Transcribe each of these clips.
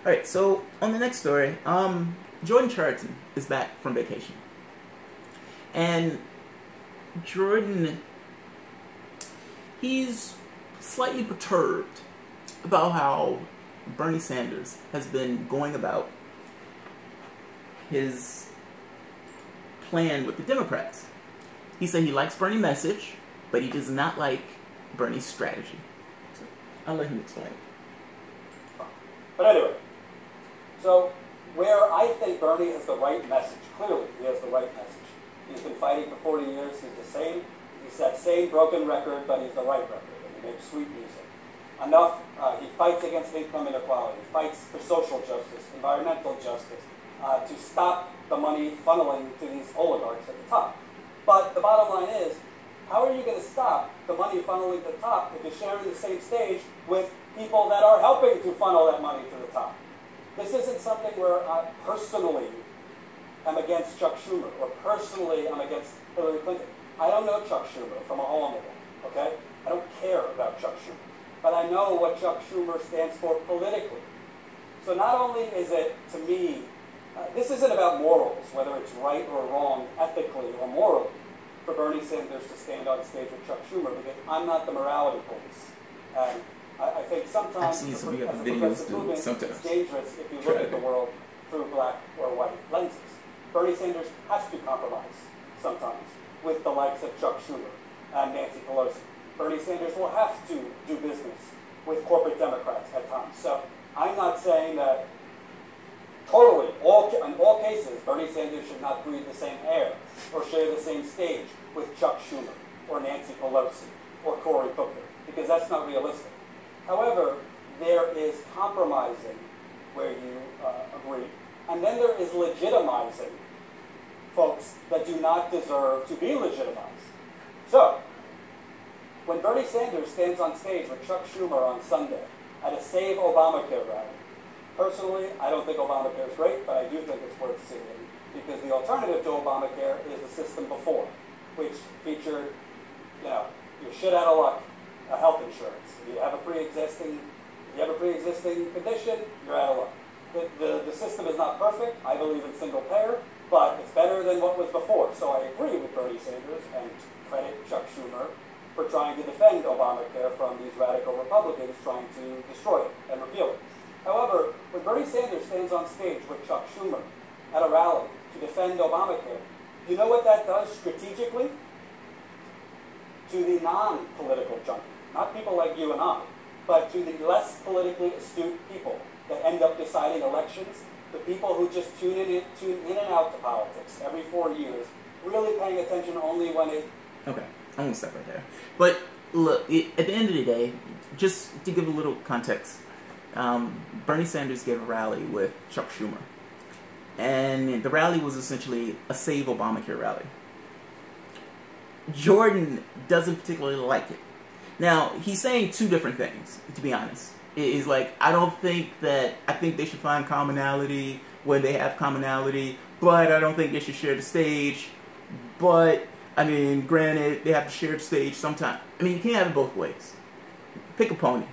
Alright, so on the next story, Jordan Chariton is back from vacation. And Jordan, he's slightly perturbed about how Bernie Sanders has been going about his plan with the Democrats. He said he likes Bernie's message, but he does not like Bernie's strategy. So I'll let him explain. But anyway, so where I think Bernie has the right message, clearly he has the right message. He's been fighting for 40 years, he's the same, he's that same broken record, but he's the right record, and he makes sweet music. Enough, he fights against income inequality, he fights for social justice, environmental justice, to stop the money funneling to these oligarchs at the top. But the bottom line is, how are you going to stop the money funneling to the top if you're sharing the same stage with people that are helping to funnel that money to the top? This isn't something where I personally am against Chuck Schumer, or personally I'm against Hillary Clinton. I don't know Chuck Schumer from a hole in the wall, okay? I don't care about Chuck Schumer. But I know what Chuck Schumer stands for politically. So not only is it, to me, this isn't about morals, whether it's right or wrong, ethically or morally, for Bernie Sanders to stand on stage with Chuck Schumer, because I'm not the morality police. And I think sometimes, I've seen some of the other videos too, sometimes. It's dangerous if you look at the world through black or white lenses. Bernie Sanders has to compromise sometimes with the likes of Chuck Schumer and Nancy Pelosi. Bernie Sanders will have to do business with corporate Democrats at times. So I'm not saying that totally, in all cases, Bernie Sanders should not breathe the same air or share the same stage with Chuck Schumer or Nancy Pelosi or Cory Booker, because that's not realistic. However, there is compromising where you agree, and then there is legitimizing folks that do not deserve to be legitimized. So, when Bernie Sanders stands on stage with Chuck Schumer on Sunday at a Save Obamacare rally, personally, I don't think Obamacare is great, but I do think it's worth seeing, because the alternative to Obamacare is the system before, which featured, you're shit out of luck, health insurance. If you have a pre-existing condition, you're out of luck. The system is not perfect. I believe in single payer, but it's better than what was before. So I agree with Bernie Sanders and credit Chuck Schumer for trying to defend Obamacare from these radical Republicans trying to destroy it and repeal it. However, when Bernie Sanders stands on stage with Chuck Schumer at a rally to defend Obamacare, you know what that does strategically? To the non-political junkie, not people like you and I, but to the less politically astute people that end up deciding elections, the people who just tune in and out to politics every 4 years, really paying attention only when it... Okay, I'm going to stop right there. But look, at the end of the day, just to give a little context, Bernie Sanders gave a rally with Chuck Schumer. And the rally was essentially a Save Obamacare rally. Jordan doesn't particularly like it. Now, he's saying two different things, to be honest. It's like, I think they should find commonality where they have commonality, but I don't think they should share the stage. But, I mean, granted, they have to share the stage sometime. I mean, you can't have it both ways. Pick a pony.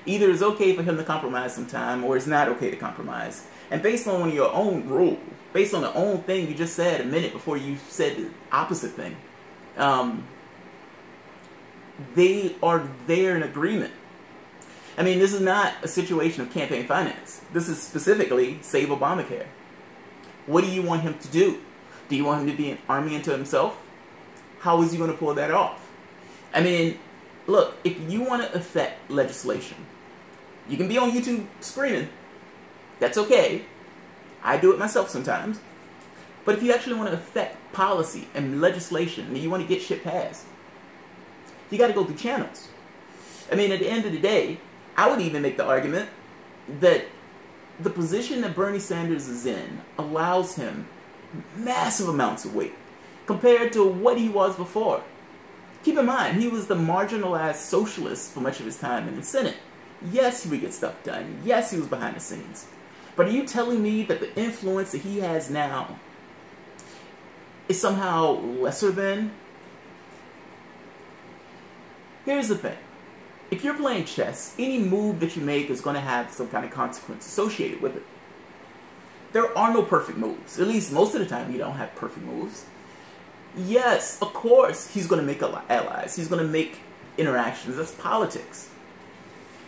Either it's okay for him to compromise sometime, or it's not okay to compromise. And based on your own rule, based on the own thing you just said a minute before you said the opposite thing, they are there in agreement. I mean, this is not a situation of campaign finance. This is specifically Save Obamacare. What do you want him to do? Do you want him to be an army unto himself? How is he going to pull that off? I mean, look, if you want to affect legislation, you can be on YouTube screaming. That's okay. I do it myself sometimes. But if you actually want to affect policy and legislation, and you want to get shit passed, you got to go through channels. I mean, at the end of the day, I would even make the argument that the position that Bernie Sanders is in allows him massive amounts of weight compared to what he was before. Keep in mind, he was the marginalized socialist for much of his time in the Senate. Yes, he would get stuff done. Yes, he was behind the scenes. But are you telling me that the influence that he has now is somehow lesser than? Here's the thing. if you're playing chess, any move that you make is going to have some kind of consequence associated with it. There are no perfect moves. At least most of the time you don't have perfect moves. Yes, of course, he's going to make allies. He's going to make interactions. That's politics.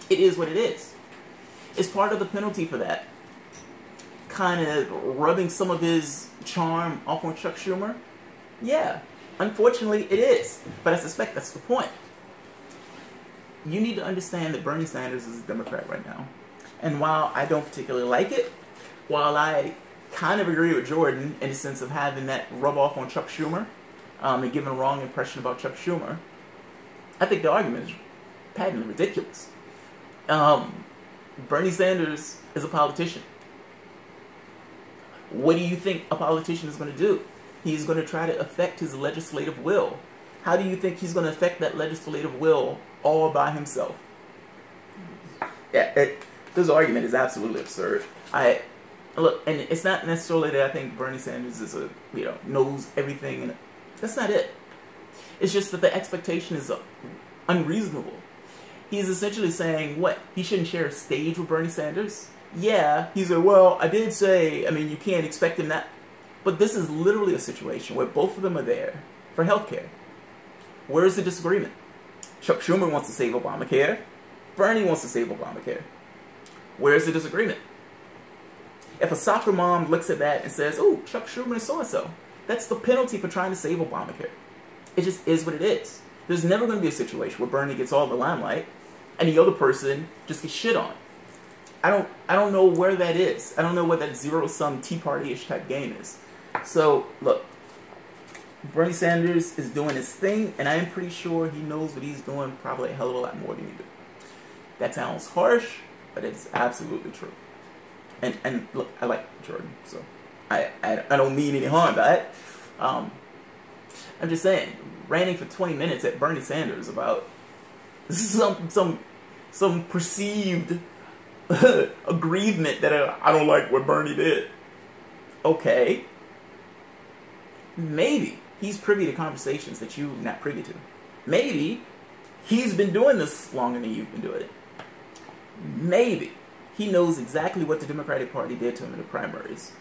It is what it is. It's part of the penalty for that. Kind of rubbing some of his charm off on Chuck Schumer. Yeah, unfortunately it is. But I suspect that's the point. You need to understand that Bernie Sanders is a Democrat right now. And while I don't particularly like it, while I kind of agree with Jordan in the sense of having that rub off on Chuck Schumer and giving a wrong impression about Chuck Schumer, I think the argument is patently ridiculous. Bernie Sanders is a politician. What do you think a politician is going to do? He's going to try to affect his legislative will. How do you think he's going to affect that legislative will all by himself? Yeah, this argument is absolutely absurd. Look, and it's not necessarily that I think Bernie Sanders is knows everything, and that's not it. It's just that the expectation is unreasonable. He's essentially saying, what? He shouldn't share a stage with Bernie Sanders? Yeah, he said, well, I did say, I mean, you can't expect him that. But this is literally a situation where both of them are there for healthcare. Where's the disagreement? Chuck Schumer wants to save Obamacare. Bernie wants to save Obamacare. Where's the disagreement? If a soccer mom looks at that and says, oh, Chuck Schumer is so-and-so, that's the penalty for trying to save Obamacare. It just is what it is. There's never going to be a situation where Bernie gets all the limelight and the other person just gets shit on. I don't know where that is. I don't know what that zero-sum Tea Party-ish type game is. So, look, Bernie Sanders is doing his thing, and I am pretty sure he knows what he's doing probably a hell of a lot more than you do. That sounds harsh, but it's absolutely true. And look, I like Jordan, so I don't mean any harm by it. I'm just saying, ranting for 20 minutes at Bernie Sanders about some perceived aggrievement that I don't like what Bernie did. Okay. Maybe he's privy to conversations that you're not privy to. Maybe he's been doing this longer than you've been doing it. Maybe he knows exactly what the Democratic Party did to him in the primaries.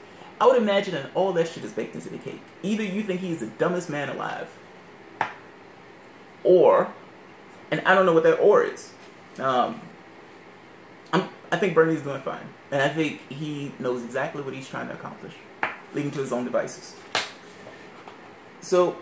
I would imagine that all that shit is baked into the cake. Either you think he's the dumbest man alive, or, and I don't know what that or is. I think Bernie's doing fine. And I think he knows exactly what he's trying to accomplish, leading to his own devices. So,